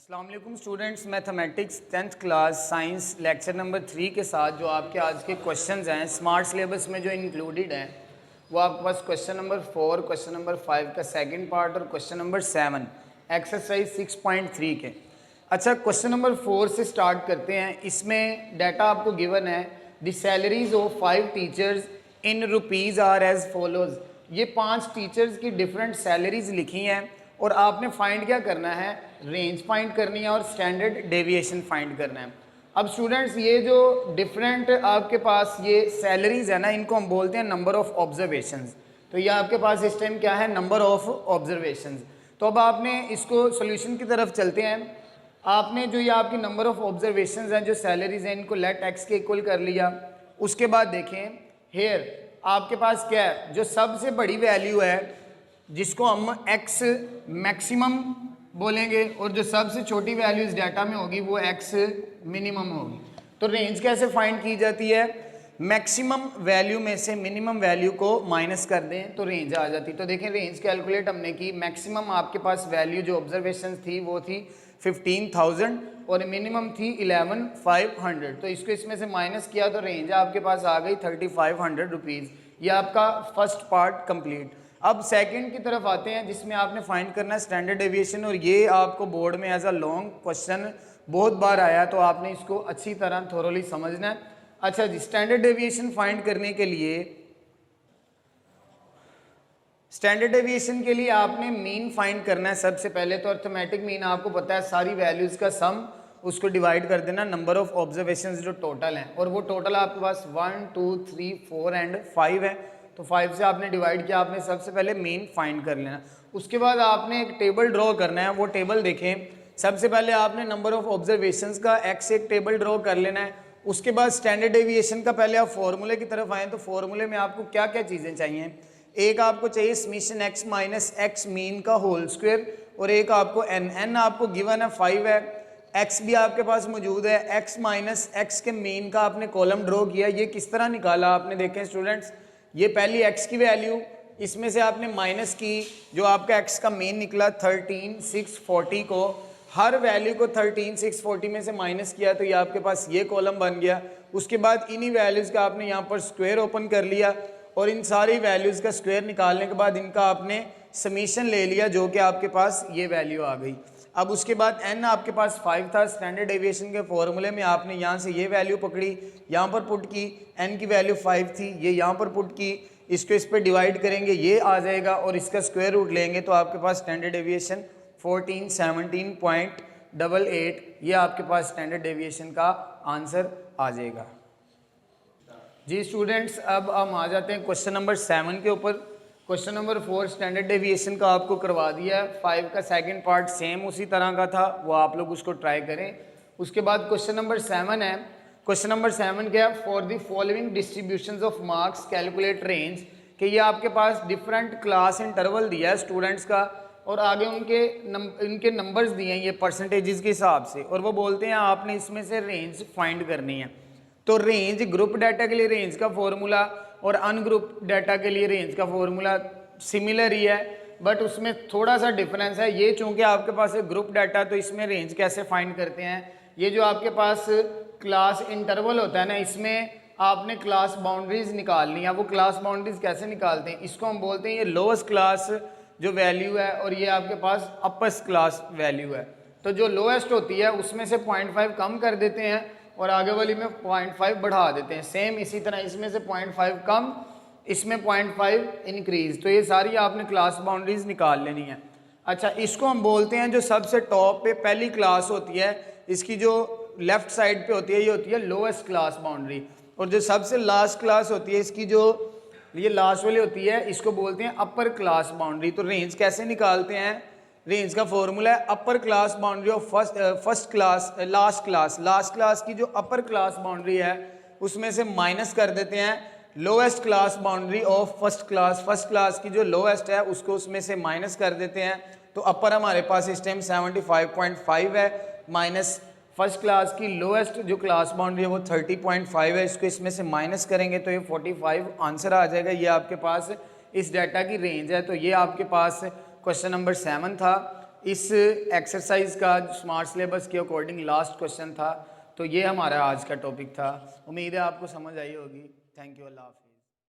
अस्सलाम वालेकुम students, mathematics 10th class science lecture number 3 के साथ जो आपके आज के क्वेश्चंस हैं स्मार्ट सिलेबस में जो इंक्लूडेड हैं वो आपके पास क्वेश्चन नंबर 4, क्वेश्चन नंबर 5 का सेकंड पार्ट और क्वेश्चन नंबर 7 एक्सरसाइज 6.3 के। अच्छा, क्वेश्चन नंबर 4 से स्टार्ट करते हैं। इसमें डाटा आपको गिवन है, the salaries of 5 teachers in rupees are as follows. ये 5 टीचर्स की डिफरेंट सैलरीज लिखी हैं और आपने फाइंड क्या करना है, रेंज फाइंड करनी है और स्टैंडर्ड डेविएशन फाइंड करना है। अब स्टूडेंट्स, ये जो डिफरेंट आपके पास ये सैलरीज है ना, इनको हम बोलते हैं नंबर ऑफ ऑब्जर्वेशंस। तो ये आपके पास इस टाइम क्या है, नंबर ऑफ ऑब्जर्वेशंस। तो अब आपने इसको सोल्यूशन की तरफ चलते हैं। आपने जो ये आपकी नंबर ऑफ ऑब्जर्वेशंस हैं, जो सैलरीज हैं, इनको लेट एक्स के इक्वल कर लिया। उसके बाद देखें हेयर आपके पास क्या है, जो सबसे बड़ी वैल्यू है जिसको हम एक्स मैक्सिमम बोलेंगे और जो सबसे छोटी वैल्यू इस डाटा में होगी वो एक्स मिनिमम होगी। तो रेंज कैसे फाइंड की जाती है, मैक्सिमम वैल्यू में से मिनिमम वैल्यू को माइनस कर दें तो रेंज आ जाती। तो देखें रेंज कैलकुलेट हमने की, मैक्सिमम आपके पास वैल्यू जो ऑब्जर्वेशन थी वो थी 15,000 और मिनिमम थी 11,500। तो इसको इसमें से माइनस किया तो रेंज आपके पास आ गई 3,500 रुपीज़। ये आपका फर्स्ट पार्ट कंप्लीट। अब सेकंड की तरफ आते हैं जिसमें आपने फाइंड करना है स्टैंडर्ड डेविएशन, और ये आपको बोर्ड में एज अ लॉन्ग क्वेश्चन बहुत बार आया, तो आपने इसको अच्छी तरह थोरोली समझना है। अच्छा जी, स्टैंडर्ड डेविएशन फाइंड करने के लिए आपने मीन फाइंड करना है सबसे पहले। तो अर्थमेटिक मीन आपको पता है, सारी वैल्यूज का सम उसको डिवाइड कर देना नंबर ऑफ ऑब्जर्वेशंस जो टोटल हैं, और वो टोटल आपके पास 1 2 3 4 एंड 5 है। तो 5 से आपने डिवाइड किया, आपने सबसे पहले मीन फाइंड कर लेना। उसके बाद आपने एक टेबल ड्रॉ करना है। वो टेबल देखें, सबसे पहले आपने नंबर ऑफ ऑब्जर्वेशंस का एक्स एक टेबल ड्रॉ कर लेना है। उसके बाद स्टैंडर्ड डेविएशन का पहले आप फॉर्मूले की तरफ आएँ। तो फॉर्मूले में आपको क्या क्या चीज़ें चाहिए, एक आपको चाहिए summation x minus x mean का होल स्क्वायर, और एक आपको एन आपको गिवन है 5 है, एक्स भी आपके पास मौजूद है, एक्स माइनस एक्स के मीन का आपने कॉलम ड्रॉ किया। ये किस तरह निकाला आपने, देखें स्टूडेंट्स, ये पहली x की वैल्यू, इसमें से आपने माइनस की, जो आपका x का मेन निकला 13,640 को, हर वैल्यू को 13,640 में से माइनस किया तो ये आपके पास ये कॉलम बन गया। उसके बाद इन्हीं वैल्यूज़ का आपने यहाँ पर स्क्वायर ओपन कर लिया और इन सारी वैल्यूज़ का स्क्वायर निकालने के बाद इनका आपने समीशन ले लिया, जो कि आपके पास ये वैल्यू आ गई। अब उसके बाद n आपके पास 5 था, स्टैंडर्ड डेविएशन के फॉर्मूले में आपने यहाँ से ये वैल्यू पकड़ी, यहाँ पर पुट की, n की वैल्यू 5 थी, ये यहाँ पर पुट की, इसको इस पर डिवाइड करेंगे, ये आ जाएगा और इसका स्क्वायर रूट लेंगे तो आपके पास स्टैंडर्ड डेविएशन 1417.88, ये आपके पास स्टैंडर्ड डेविएशन का आंसर आ जाएगा। जी स्टूडेंट्स, अब हम आ जाते हैं क्वेश्चन नंबर 7 के ऊपर। क्वेश्चन नंबर 4 स्टैंडर्ड डेविएशन का आपको करवा दिया है, 5 का सेकंड पार्ट सेम उसी तरह का था, वो आप लोग उसको ट्राई करें। उसके बाद क्वेश्चन नंबर 7 है। क्वेश्चन नंबर 7 क्या है, for the following distributions of marks calculate range, कि ये आपके पास डिफरेंट क्लास इंटरवल दिया है स्टूडेंट्स का और आगे इनके नंबर्स दिए हैं ये परसेंटेजेस के हिसाब से, और वो बोलते हैं आपने इसमें से रेंज फाइंड करनी है। तो रेंज ग्रुप डाटा के लिए रेंज का फॉर्मूला और अनग्रुप डाटा के लिए रेंज का फॉर्मूला सिमिलर ही है, बट उसमें थोड़ा सा डिफरेंस है। ये चूंकि आपके पास है ग्रुप डाटा, तो इसमें रेंज कैसे फाइंड करते हैं, ये जो आपके पास क्लास इंटरवल होता है ना, इसमें आपने क्लास बाउंड्रीज निकालनी है। वो क्लास बाउंड्रीज कैसे निकालते हैं, इसको हम बोलते हैं ये लोएस्ट क्लास जो वैल्यू है और ये आपके पास अपर क्लास वैल्यू है। तो जो लोएस्ट होती है उसमें से 0.5 कम कर देते हैं और आगे वाली में 0.5 बढ़ा देते हैं। सेम इसी तरह इसमें से 0.5 कम, इसमें 0.5 इंक्रीज। तो ये सारी आपने क्लास बाउंड्रीज निकाल लेनी है। अच्छा, इसको हम बोलते हैं जो सबसे टॉप पे पहली क्लास होती है, इसकी जो लेफ्ट साइड पे होती है ये होती है लोएस्ट क्लास बाउंड्री, और जो सबसे लास्ट क्लास होती है इसकी जो ये लास्ट वाली होती है इसको बोलते हैं अपर क्लास बाउंड्री। तो रेंज कैसे निकालते हैं, रेंज का फॉर्मूला है upper class boundary of first class last class की जो अपर क्लास बाउंड्री है उसमें से माइनस कर देते हैं lowest class boundary of first class की जो लोएस्ट है उसको उसमें से माइनस कर देते हैं। तो अपर हमारे पास इस टाइम 75.5 है, माइनस फर्स्ट क्लास की लोएस्ट जो क्लास बाउंड्री है वो 30.5 है, इसको इसमें से माइनस करेंगे तो ये 45 आंसर आ जाएगा। ये आपके पास इस डाटा की रेंज है। तो ये आपके पास क्वेश्चन नंबर 7 था। इस एक्सरसाइज का स्मार्ट सिलेबस के अकॉर्डिंग लास्ट क्वेश्चन था। तो ये हमारा आज का टॉपिक था। उम्मीद है आपको समझ आई होगी। थैंक यू, अल्लाह हाफ़िज़।